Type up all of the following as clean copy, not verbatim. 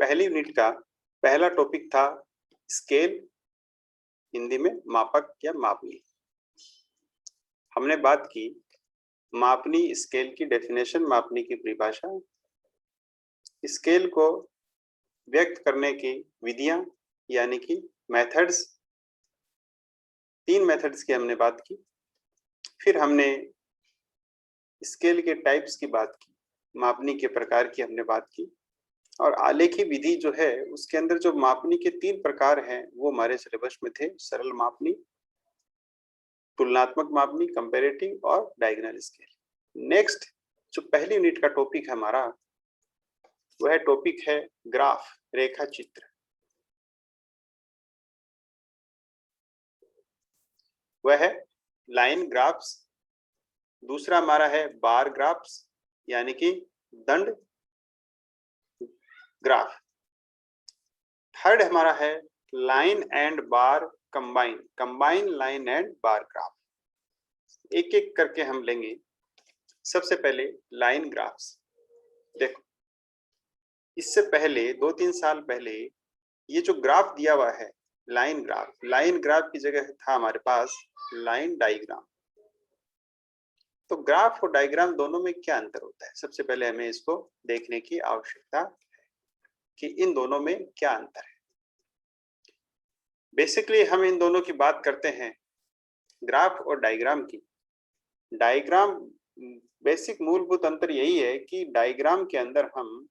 पहली यूनिट का पहला टॉपिक था स्केल, हिंदी में मापक या मापनी। हमने बात की मापनी स्केल की डेफिनेशन, मापनी की परिभाषा, स्केल को व्यक्त करने की विधियां यानी कि मेथड्स, 3 मेथड्स की हमने बात की। फिर हमने स्केल के टाइप्स की बात की, मापनी के प्रकार की हमने बात की, और आलेखी विधि जो है उसके अंदर जो मापनी के 3 प्रकार हैं वो हमारे सिलेबस में थे, सरल मापनी, तुलनात्मक मापनी कंपैरेटिव, और डायगोनल स्केल। नेक्स्ट जो पहली यूनिट का टॉपिक है हमारा, वह टॉपिक है ग्राफ, रेखा चित्र। वह है लाइन ग्राफ्स। दूसरा हमारा है बार ग्राफ्स यानी कि दंड ग्राफ। थर्ड हमारा है line and bar combine, combine line and bar graph. एक एक करके हम लेंगे। सबसे पहले लाइन ग्राफ्स। देखो, इससे पहले 2-3 साल पहले ये जो ग्राफ दिया हुआ है लाइन ग्राफ, लाइन ग्राफ की जगह था हमारे पास लाइन डायग्राम। तो ग्राफ और डायग्राम दोनों में क्या अंतर होता है, सबसे पहले हमें इसको देखने की आवश्यकता है कि इन दोनों में क्या अंतर है। बेसिकली हम इन दोनों की बात करते हैं, ग्राफ और डायग्राम की। डायग्राम, बेसिक मूलभूत अंतर यही है कि डायग्राम के अंदर हम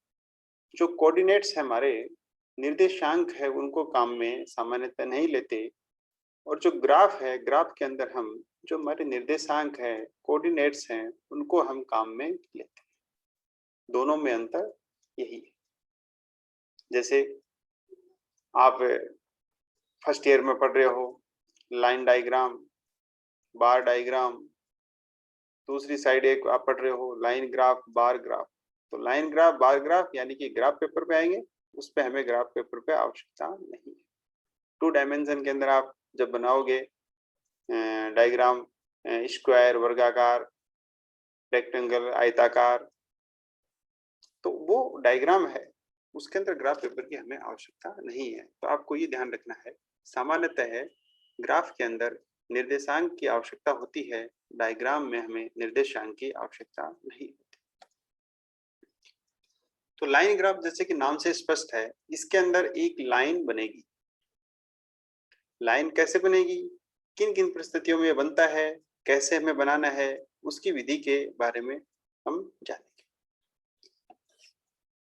जो कोऑर्डिनेट्स है, हमारे निर्देशांक है, उनको काम में सामान्यतः नहीं लेते, और जो ग्राफ है, ग्राफ के अंदर हम जो हमारे निर्देशांक है, कोऑर्डिनेट्स हैं, उनको हम काम में लेते हैं। दोनों में अंतर यही है। जैसे आप फर्स्ट ईयर में पढ़ रहे हो, लाइन डायग्राम, बार डायग्राम, दूसरी साइड एक आप पढ़ रहे हो लाइन ग्राफ, बार ग्राफ। तो लाइन ग्राफ, बार ग्राफ यानी कि ग्राफ पेपर पे आएंगे, उस पे हमें ग्राफ पेपर पे आवश्यकता नहीं है। 2 डायमेंशन के अंदर आप जब बनाओगे डायग्राम, स्क्वायर, वर्गाकार, रेक्टेंगल, आयताकार, तो वो डायग्राम है, उसके अंदर ग्राफ पेपर की हमें आवश्यकता नहीं है। तो आपको ये ध्यान रखना है, सामान्यतः है ग्राफ के अंदर निर्देशांक की आवश्यकता होती है, डायग्राम में हमें निर्देशांक की आवश्यकता नहीं होती। तो लाइन ग्राफ जैसे कि नाम से स्पष्ट है, इसके अंदर एक लाइन बनेगी। लाइन कैसे बनेगी, किन किन परिस्थितियों में बनता है, कैसे हमें बनाना है, उसकी विधि के बारे में हम जानेंगे।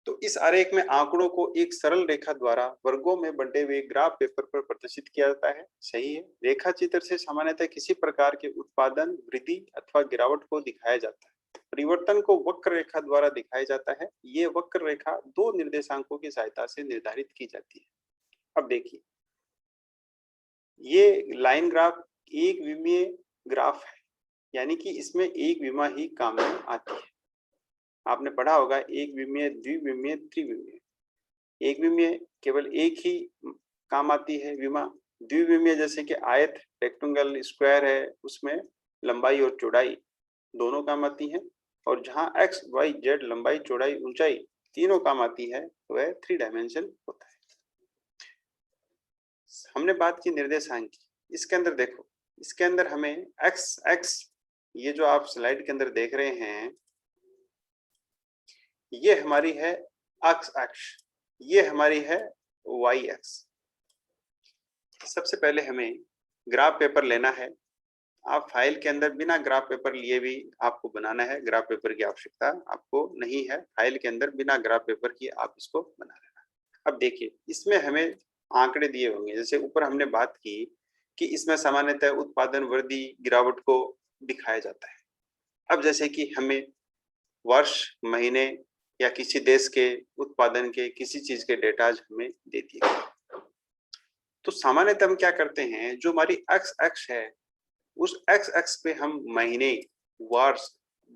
तो इस आरेख में आंकड़ों को एक सरल रेखा द्वारा वर्गों में बंटे हुए ग्राफ पेपर पर प्रदर्शित किया जाता है। सही है। रेखा चित्र से सामान्यतः किसी प्रकार के उत्पादन, वृद्धि अथवा गिरावट को दिखाया जाता है। परिवर्तन को वक्र रेखा द्वारा दिखाया जाता है। ये वक्र रेखा 2 निर्देशांकों की सहायता से निर्धारित की जाती है। अब देखिए, ये लाइन ग्राफ एक विमीय ग्राफ है, यानी कि इसमें एक विमा ही काम में आती है। आपने पढ़ा होगा एक विमीय, द्विविमीय, त्रिविमीय। एक विमीय केवल एक ही काम आती है विमा। द्विविमीय जैसे कि आयत, रेक्टेंगल, स्क्वायर है, उसमें लंबाई और चौड़ाई दोनों काम आती हैं। और जहां एक्स, वाई, जेड, लंबाई, चौड़ाई, ऊंचाई तीनों काम आती है, वह 3 डायमेंशन होता है। हमने बात की निर्देशांक की। इसके अंदर देखो, इसके अंदर हमें एक्स एक्स, ये जो आप स्लाइड के अंदर देख रहे हैं, ये हमारी है अक्ष अक्ष, ये हमारी है वाई एक्स। सबसे पहले हमें ग्राफ पेपर लेना है। आप फाइल के अंदर बिना ग्राफ पेपर लिए भी आपको बनाना है, ग्राफ पेपर की आवश्यकता आपको नहीं है। फाइल के अंदर बिना ग्राफ पेपर की आप इसको बना लेना। अब देखिए, इसमें हमें आंकड़े दिए होंगे। जैसे ऊपर हमने बात की कि इसमें सामान्यतः उत्पादन, वृद्धि, गिरावट को दिखाया जाता है। अब जैसे कि हमें वर्ष, महीने या किसी देश के उत्पादन के किसी चीज के डेटा हमें दे दिए, तो सामान्यतः हम क्या करते हैं, जो हमारी एक्स अक्ष है, उस एक्स अक्ष पे हम महीने, वर्ष,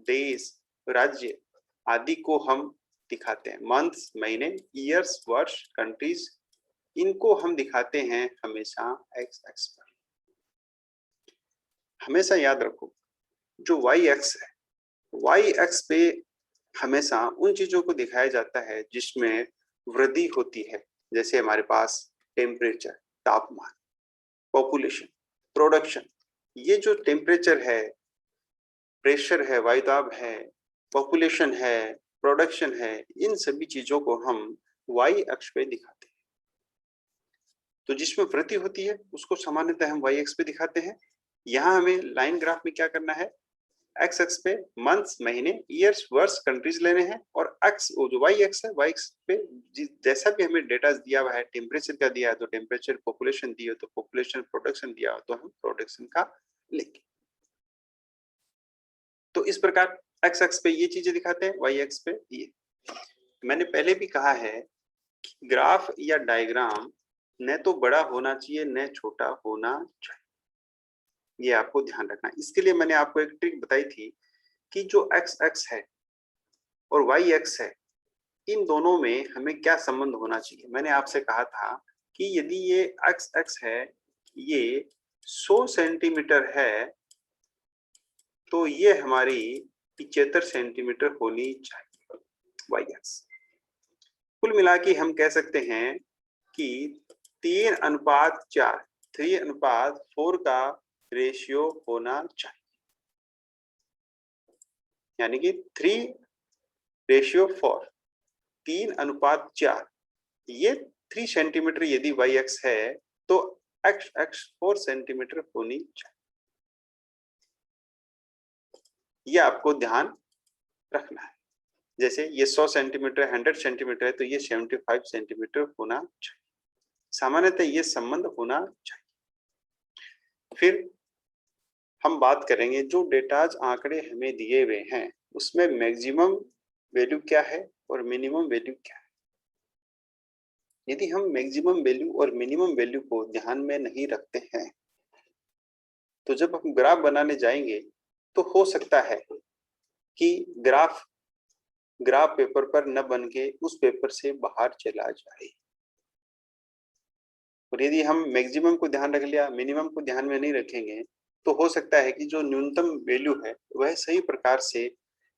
देश, राज्य आदि को हम दिखाते हैं। मंथ्स, महीने, ईयर्स, वर्ष, कंट्रीज, इनको हम दिखाते हैं हमेशा एक्स अक्ष पर। हमेशा याद रखो, जो वाई अक्ष है, वाई अक्ष पे हमेशा उन चीजों को दिखाया जाता है जिसमें वृद्धि होती है, जैसे हमारे पास टेम्परेचर, तापमान, पॉपुलेशन, प्रोडक्शन, ये जो टेम्परेचर है, प्रेशर है, वायुदाब है, पॉपुलेशन है, प्रोडक्शन है, इन सभी चीजों को हम वाई अक्ष पे दिखाते हैं। तो जिसमें वृद्धि होती है उसको सामान्यतः हम वाई अक्ष पे दिखाते हैं। यहाँ हमें लाइन ग्राफ में क्या करना है, एक्स अक्ष पे मंथ्स, महीने, ईयर्स, वर्ष, कंट्रीज लेने हैं, और एक्स जो वाई एक्स है, वाई एक्स पे जैसा भी हमें डेटा दिया हुआ है, टेम्परेचर का दिया है तो टेम्परेचर, पॉपुलेशन दिया तो पॉपुलेशन, प्रोडक्शन दिया हो तो हम प्रोडक्शन का लेंगे। तो इस प्रकार एक्स अक्ष पे ये चीजें दिखाते हैं, वाई अक्ष पे ये। मैंने पहले भी कहा है कि ग्राफ या डायग्राम न तो बड़ा होना चाहिए न छोटा होना चाहिए, ये आपको ध्यान रखना है। इसके लिए मैंने आपको एक ट्रिक बताई थी कि जो एक्स एक्स है और वाई एक्स है, इन दोनों में हमें क्या संबंध होना चाहिए। मैंने आपसे कहा था कि यदि ये एक्स एक्स है, ये 100 सेंटीमीटर है, तो ये हमारी 75 सेंटीमीटर होनी चाहिए वाई एक्स। कुल मिला के हम कह सकते हैं कि 3:4, 3:4 का रेशियो होना चाहिए, यानी कि 3:4, 3:4। ये 3 सेंटीमीटर यदि वाई एक्स है तो एक्स एक्स 4 सेंटीमीटर होनी चाहिए, ये आपको ध्यान रखना है। जैसे ये 100 सेंटीमीटर, 100 सेंटीमीटर है तो ये 75 सेंटीमीटर होना चाहिए, सामान्यतः ये संबंध होना चाहिए। फिर हम बात करेंगे जो डेटाज आंकड़े हमें दिए हुए हैं उसमें मैक्सिमम वैल्यू क्या है और मिनिमम वैल्यू क्या है। यदि हम मैक्सिमम वैल्यू और मिनिमम वैल्यू को ध्यान में नहीं रखते हैं तो जब हम ग्राफ बनाने जाएंगे तो हो सकता है कि ग्राफ पेपर पर न बन के उस पेपर से बाहर चला जाए। और यदि हम मैक्सिमम को ध्यान रख लिया, मिनिमम को ध्यान में नहीं रखेंगे, तो हो सकता है कि जो न्यूनतम वैल्यू है वह सही प्रकार से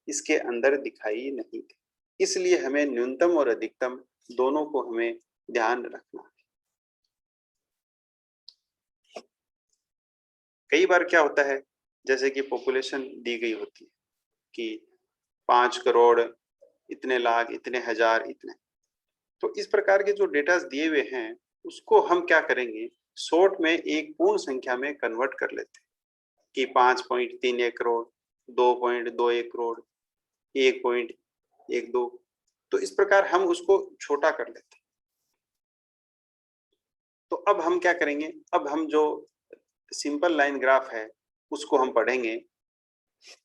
इसके अंदर दिखाई नहीं दे। इसलिए हमें न्यूनतम और अधिकतम दोनों को हमें ध्यान रखना है। कई बार क्या होता है, जैसे कि पॉपुलेशन दी गई होती है कि 5 करोड़, इतने लाख, इतने हजार, इतने, तो इस प्रकार के जो डेटा दिए हुए हैं उसको हम क्या करेंगे, शॉर्ट में एक पूर्ण संख्या में कन्वर्ट कर लेते हैं कि 5.31 करोड़, 2.21 करोड़, 1.12, तो इस प्रकार हम उसको छोटा कर लेते हैं। तो अब हम क्या करेंगे, अब हम जो सिंपल लाइन ग्राफ है उसको हम पढ़ेंगे,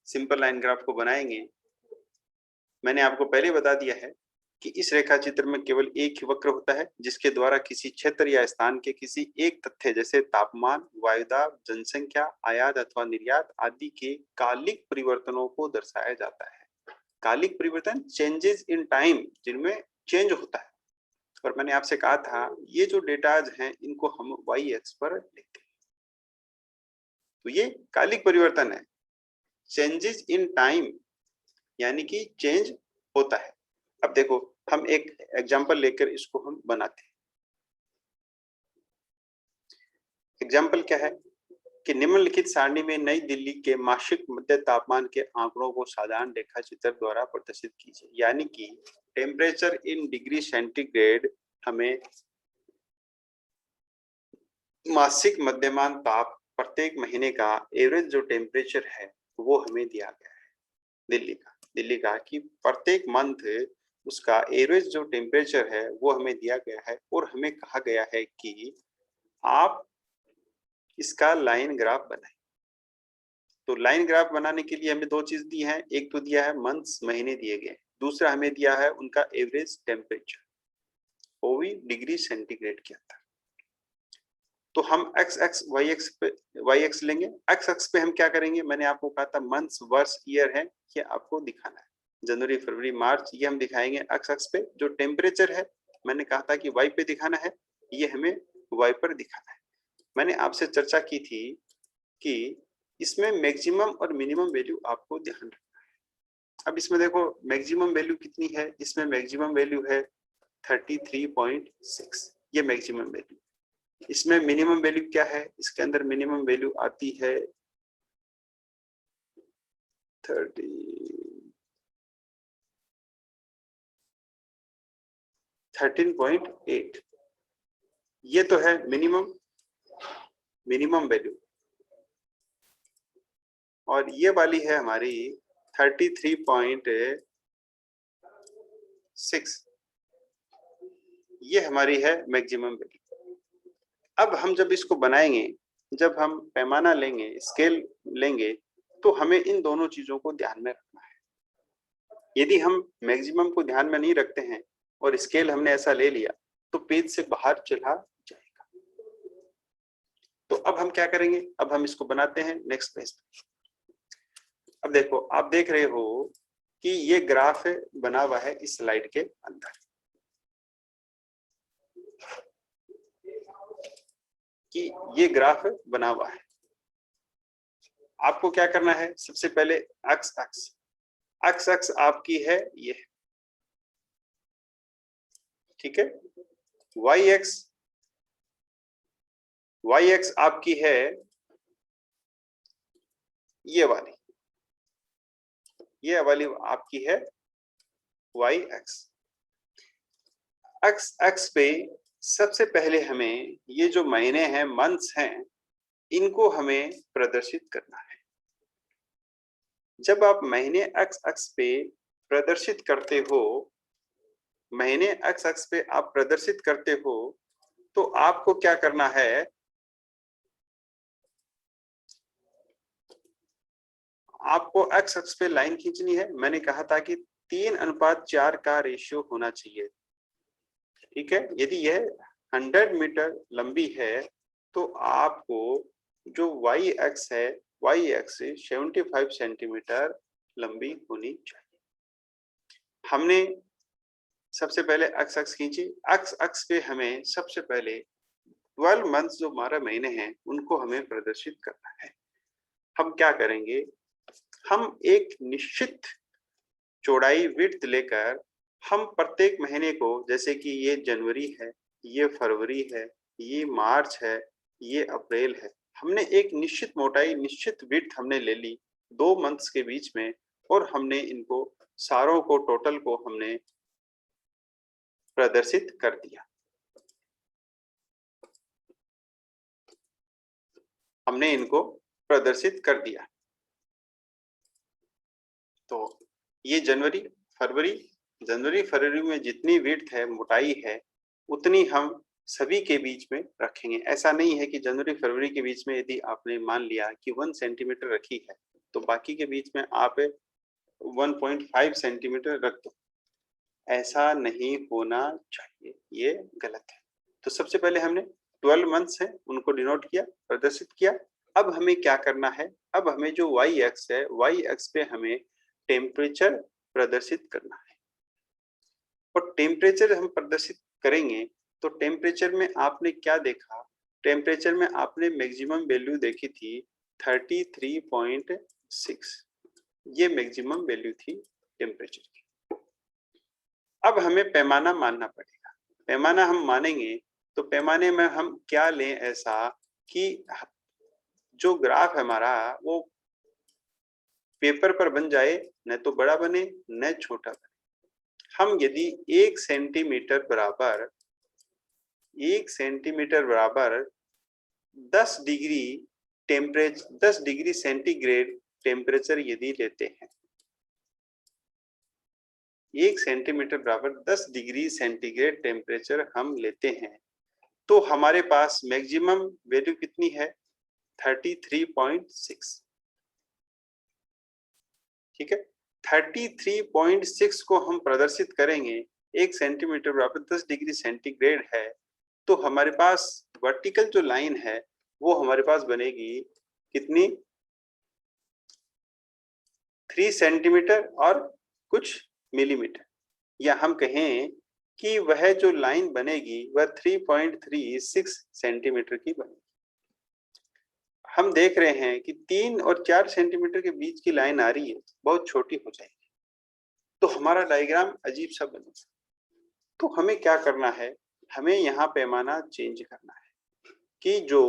सिंपल लाइन ग्राफ को बनाएंगे। मैंने आपको पहले बता दिया है कि इस रेखा चित्र में केवल एक ही वक्र होता है जिसके द्वारा किसी क्षेत्र या स्थान के किसी एक तथ्य जैसे तापमान, वायुदाब, जनसंख्या, आयात अथवा निर्यात आदि के कालिक परिवर्तनों को दर्शाया जाता है। कालिक परिवर्तन, चेंजेस इन टाइम, जिनमें चेंज होता है। और मैंने आपसे कहा था ये जो डेटाज हैं इनको हम वाई एक्स पर लिखते हैं, तो ये कालिक परिवर्तन है, चेंजेस इन टाइम, यानी कि चेंज होता है। अब देखो हम एक एग्जांपल लेकर इसको हम बनाते हैं। एग्जांपल क्या है कि निम्नलिखित सारणी में नई दिल्ली के मासिक मध्य तापमान के आंकड़ों को साधारण रेखा चित्र द्वारा प्रदर्शित कीजिए। यानी कि टेम्परेचर इन डिग्री सेंटीग्रेड हमें मासिक मध्यमान ताप प्रत्येक महीने का एवरेज जो टेम्परेचर है वो हमें दिया गया है दिल्ली का कि प्रत्येक मंथ उसका एवरेज जो टेम्परेचर है वो हमें दिया गया है, और हमें कहा गया है कि आप इसका लाइन ग्राफ बनाएं। तो लाइन ग्राफ बनाने के लिए हमें दो चीज दी है, एक तो दिया है मंथ्स, महीने दिए गए, दूसरा हमें दिया है उनका एवरेज टेम्परेचर, वो भी डिग्री सेंटीग्रेड के अंदर। तो हम एक्स एक्स वाई एक्स लेंगे। एक्स एक्स पे हम क्या करेंगे, मैंने आपको कहा था मंथ्स, वर्ष, ईयर है, ये आपको दिखाना है। जनवरी, फरवरी, मार्च, ये हम दिखाएंगे एक्स एक्स पे। जो टेम्परेचर है मैंने कहा था कि वाई पे दिखाना है, ये हमें वाई पर दिखाना है। मैंने आपसे चर्चा की थी कि इसमें मैक्सिमम और मिनिमम वैल्यू आपको ध्यान रखना है। अब इसमें देखो मैक्सिमम वैल्यू कितनी है, इसमें मैक्सिमम वैल्यू है 33.6, ये मैक्सिमम वैल्यू। इसमें मिनिमम वैल्यू क्या है? इसके अंदर मिनिमम वैल्यू आती है 13.8। ये तो है मिनिमम वैल्यू, और ये वाली है हमारी 33.6, ये हमारी है मैक्सिमम वैल्यू। अब हम जब इसको बनाएंगे, जब हम पैमाना लेंगे, स्केल लेंगे, तो हमें इन दोनों चीजों को ध्यान में रखना है। यदि हम मैक्सिमम को ध्यान में नहीं रखते हैं और स्केल हमने ऐसा ले लिया तो पेज से बाहर चला जाएगा। तो अब हम क्या करेंगे? अब हम इसको बनाते हैं नेक्स्ट पेज। अब देखो, आप देख रहे हो कि ये ग्राफ बना हुआ है इस स्लाइड के अंदर, कि ये ग्राफ बना हुआ है। आपको क्या करना है? सबसे पहले अक्स आपकी है ये, ठीक है। वाई एक्स आपकी है ये वाली आपकी है वाई एक्स। एक्स पे सबसे पहले हमें ये जो महीने हैं, मंथ्स हैं, इनको हमें प्रदर्शित करना है। जब आप महीने एक्स पे प्रदर्शित करते हो, महीने एक्स पे आप प्रदर्शित करते हो, तो आपको क्या करना है? आपको एक्स पे लाइन खींचनी है। मैंने कहा था कि 3:4 का रेशियो होना चाहिए, ठीक है। यदि यह 100 मीटर लंबी है तो आपको जो वाई एक्स है, वाई एक्स 75 सेंटीमीटर लंबी होनी चाहिए। हमने सबसे पहले एक्स खींची। एक्स पे हमें सबसे पहले 12 मंथ्स जो 12 महीने हैं उनको हमें प्रदर्शित करना है। हम क्या करेंगे? हम एक निश्चित चौड़ाई विड्थ लेकर हम प्रत्येक महीने को, जैसे कि ये जनवरी है, ये फरवरी है, ये मार्च है, ये अप्रैल है, हमने एक निश्चित मोटाई, निश्चित विड्थ हमने ले ली 2 मंथ्स के बीच में, और हमने इनको सारों को, टोटल को हमने प्रदर्शित कर दिया। हमने इनको प्रदर्शित कर दिया। तो ये जनवरी फरवरी में जितनी विड्थ है, मोटाई है, उतनी हम सभी के बीच में रखेंगे। ऐसा नहीं है कि जनवरी फरवरी के बीच में यदि आपने मान लिया कि 1 सेंटीमीटर रखी है तो बाकी के बीच में आप 1.5 सेंटीमीटर रख दो। ऐसा नहीं होना चाहिए, ये गलत है। तो सबसे पहले हमने 12 मंथ्स है उनको डिनोट किया, प्रदर्शित किया। अब हमें क्या करना है? अब हमें जो वाई एक्स है, वाई एक्स पे हमें टेम्परेचर प्रदर्शित करना है। और टेम्परेचर हम प्रदर्शित करेंगे तो टेम्परेचर में आपने क्या देखा? टेम्परेचर में आपने मैक्सिमम वैल्यू देखी थी 33.6, ये मैक्सिमम वैल्यू थी टेम्परेचर की। अब हमें पैमाना मानना पड़ेगा। पैमाना हम मानेंगे तो पैमाने में हम क्या लें ऐसा कि जो ग्राफ है हमारा वो पेपर पर बन जाए, न तो बड़ा बने न छोटा बने। हम यदि 1 सेंटीमीटर बराबर 10 degree temperature, 10 degree centigrade temperature यदि लेते हैं, 1 सेंटीमीटर बराबर 10 डिग्री सेंटीग्रेड टेम्परेचर हम लेते हैं, तो हमारे पास मैक्सिमम वैल्यू कितनी है? 33.6, ठीक है। 33.6 को हम प्रदर्शित करेंगे, 1 सेंटीमीटर बराबर 10 डिग्री सेंटीग्रेड है, तो हमारे पास वर्टिकल जो लाइन है वो हमारे पास बनेगी कितनी? 3 सेंटीमीटर और कुछ मिलीमीटर, या हम कहें कि वह जो लाइन बनेगी वह 3.36 सेंटीमीटर की बनेगी। हम देख रहे हैं कि 3 और 4 सेंटीमीटर के बीच की लाइन आ रही है, बहुत छोटी हो जाएगी, तो हमारा डायग्राम अजीब सा बनेगा। तो हमें क्या करना है, हमें यहाँ पैमाना चेंज करना है कि जो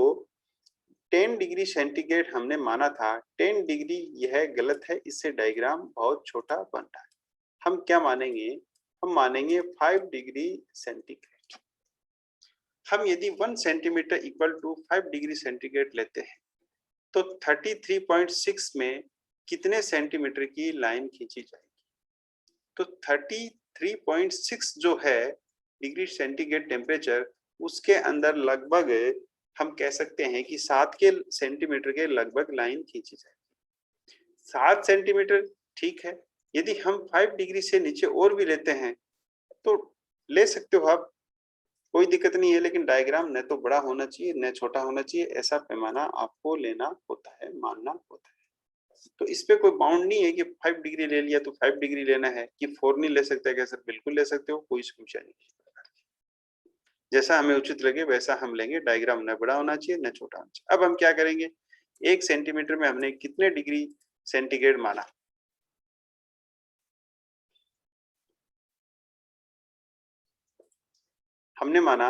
10 डिग्री सेंटीग्रेड हमने माना था 10 डिग्री यह गलत है, इससे डायग्राम बहुत छोटा बन रहा है। हम क्या मानेंगे, हम मानेंगे 5 डिग्री सेंटीग्रेड। हम यदि 1 centimetre equal to 5 degree centigrade लेते हैं तो 33.6 में कितने सेंटीमीटर की लाइन खींची जाएगी? तो 33.6 जो है डिग्री सेंटीग्रेड टेम्परेचर, उसके अंदर लगभग हम कह सकते हैं कि 7 के सेंटीमीटर के लगभग लाइन खींची जाएगी। 7 सेंटीमीटर ठीक है। यदि हम 5 डिग्री से नीचे और भी लेते हैं तो ले सकते हो आप, कोई दिक्कत नहीं है, लेकिन डायग्राम न तो बड़ा होना चाहिए न छोटा होना चाहिए, ऐसा पैमाना आपको लेना होता है, मानना होता है। तो इस पे कोई बाउंड नहीं है कि 5 डिग्री ले लिया तो 5 डिग्री लेना है, कि 4 नहीं ले सकते क्या सर? बिल्कुल ले सकते हो, कोई समस्या नहीं। जैसा हमें उचित लगे वैसा हम लेंगे, डायग्राम न बड़ा होना चाहिए न छोटा होना चाहिए। अब हम क्या करेंगे, 1 सेंटीमीटर में हमने कितने डिग्री सेंटीग्रेड माना? हमने माना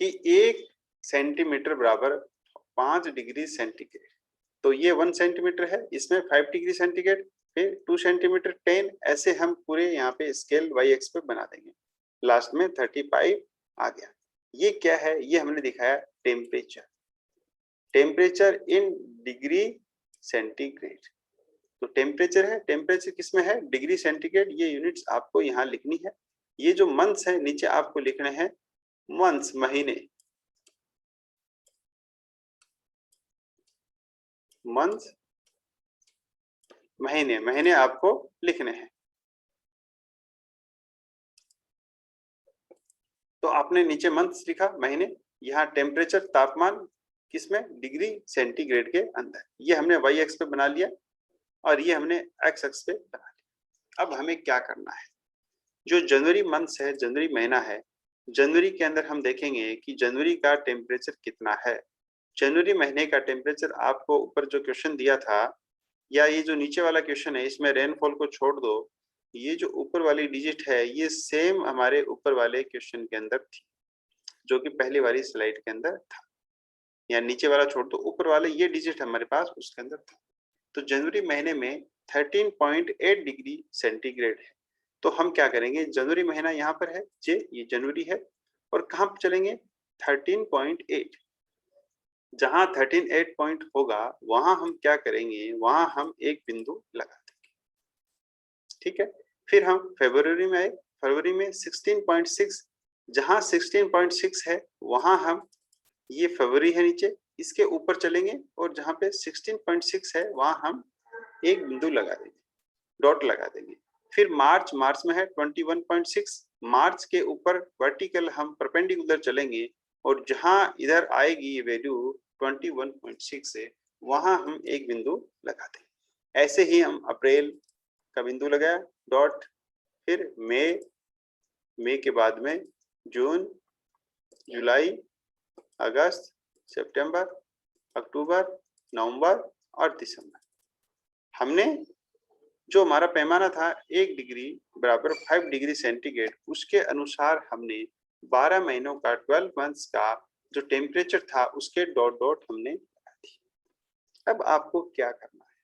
कि 1 सेंटीमीटर बराबर 5 डिग्री सेंटीग्रेड। तो ये 1 सेंटीमीटर है, इसमें 5 डिग्री सेंटीग्रेड, फिर 2 सेंटीमीटर 10, ऐसे हम पूरे यहाँ पे स्केल वाई एक्स पे बना देंगे। लास्ट में 35 आ गया। ये क्या है, ये हमने दिखाया temperature, temperature in degree centigrade. तो टेम्परेचर है, टेम्परेचर किसमें है? Degree centigrade. ये यूनिट्स आपको यहाँ लिखनी है। ये जो मंथ्स है नीचे आपको लिखने हैं मंथ्स, महीने, मंथ, महीने, महीने आपको लिखने हैं। तो आपने नीचे मंथ्स लिखा, महीने, यहाँ टेम्परेचर, तापमान किसमें? डिग्री सेंटीग्रेड के अंदर। ये हमने वाई एक्स पे बना लिया और ये हमने एक्स एक्स पे बना लिया। अब हमें क्या करना है, जो जनवरी मंथ है, जनवरी महीना है, जनवरी के अंदर हम देखेंगे कि जनवरी का टेम्परेचर कितना है। जनवरी महीने का टेम्परेचर आपको ऊपर जो क्वेश्चन दिया था, या ये जो नीचे वाला क्वेश्चन है, इसमें रेनफॉल को छोड़ दो, ये जो ऊपर वाली डिजिट है ये सेम हमारे ऊपर वाले क्वेश्चन के अंदर थी, जो कि पहली वाली स्लाइड के अंदर था। या नीचे वाला छोड़ दो, ऊपर वाले ये डिजिट हमारे पास उसके अंदर था। तो जनवरी महीने में 13.8 डिग्री सेंटीग्रेड है। तो हम क्या करेंगे, जनवरी महीना यहाँ पर है, ये जनवरी है, और कहाँ पर चलेंगे? 13.8। जहां 13.8 पॉइंट होगा वहां हम क्या करेंगे, वहां हम एक बिंदु लगा देंगे। ठीक है। फिर हम फरवरी में आए, फरवरी में 16.6, जहां 16.6 है वहां हम, ये फरवरी है नीचे, इसके ऊपर चलेंगे और जहां पे 16.6 है वहां हम एक बिंदु लगा देंगे, डॉट लगा देंगे। फिर मार्च, मार्च में है 21.6, मार्च के ऊपर वर्टिकल हम परपेंडिकुलर चलेंगे और जहां इधर आएगी ये वैल्यू 21.6 है, वहां हम एक बिंदु लगा देंगे। ऐसे ही हम अप्रैल का बिंदु लगाया, डॉट, फिर मई, मई के बाद में जून, जुलाई, अगस्त, सितंबर, अक्टूबर, नवंबर और दिसंबर। हमने जो हमारा पैमाना था 1 डिग्री बराबर 5 डिग्री सेंटीग्रेड, उसके अनुसार हमने 12 महीनों का, 12 मंथ्स का जो टेम्परेचर था उसके डॉट डॉट हमने लगा दी। अब आपको क्या करना है,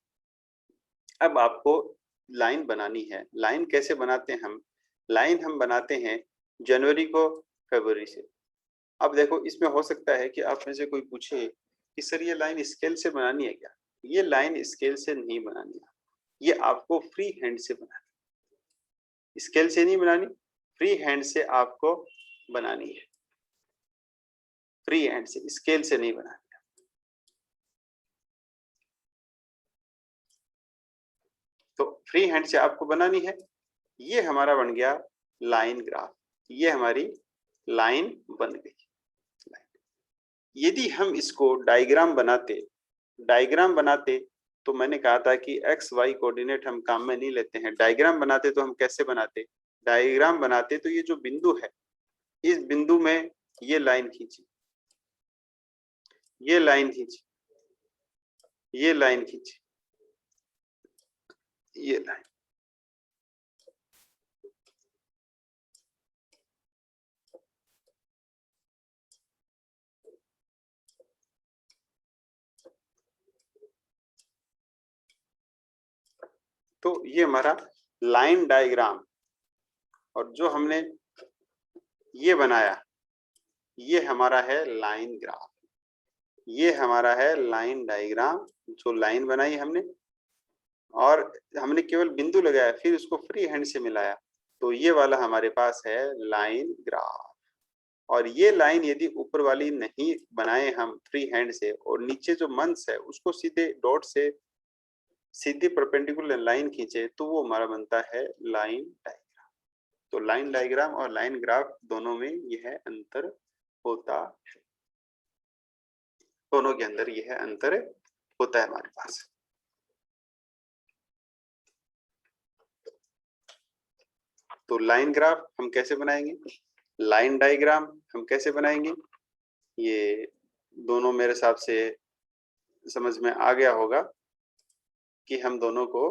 अब आपको लाइन बनानी है। लाइन कैसे बनाते हैं हम? लाइन हम बनाते हैं जनवरी को फरवरी से। अब देखो, इसमें हो सकता है कि आप में से कोई पूछे कि सर ये लाइन स्केल से बनानी है क्या? ये लाइन स्केल से नहीं बनानी है, ये आपको फ्री हैंड से बनानी, स्केल से नहीं बनानी, फ्री हैंड से आपको बनानी है, फ्री हैंड से, स्केल से नहीं बनानी। तो फ्री हैंड से आपको बनानी है। ये हमारा बन गया लाइन ग्राफ, ये हमारी लाइन बन गई। यदि हम इसको डायग्राम बनाते, डायग्राम बनाते तो मैंने कहा था कि एक्स वाई कोऑर्डिनेट हम काम में नहीं लेते हैं। डायग्राम बनाते तो हम कैसे बनाते? डायग्राम बनाते तो ये जो बिंदु है, इस बिंदु में ये लाइन खींची, ये लाइन खींची, ये लाइन खींची, ये लाइन, तो ये हमारा लाइन डायग्राम, और जो हमने ये बनाया ये हमारा है लाइन ग्राफ, ये हमारा है लाइन डायग्राम, जो लाइन बनाई हमने और हमने केवल बिंदु लगाया, फिर उसको फ्री हैंड से मिलाया, तो ये वाला हमारे पास है लाइन ग्राफ। और ये लाइन यदि ऊपर वाली नहीं बनाए हम फ्री हैंड से और नीचे जो मंस है उसको सीधे डॉट से सीधी परपेंडिकुलर लाइन खींचे, तो वो हमारा बनता है लाइन डायग्राम। तो लाइन डायग्राम और लाइन ग्राफ दोनों में यह अंतर होता है, दोनों के अंदर यह अंतर होता है हमारे पास। तो लाइन ग्राफ हम कैसे बनाएंगे, लाइन डायग्राम हम कैसे बनाएंगे, ये दोनों मेरे हिसाब से समझ में आ गया होगा कि हम दोनों को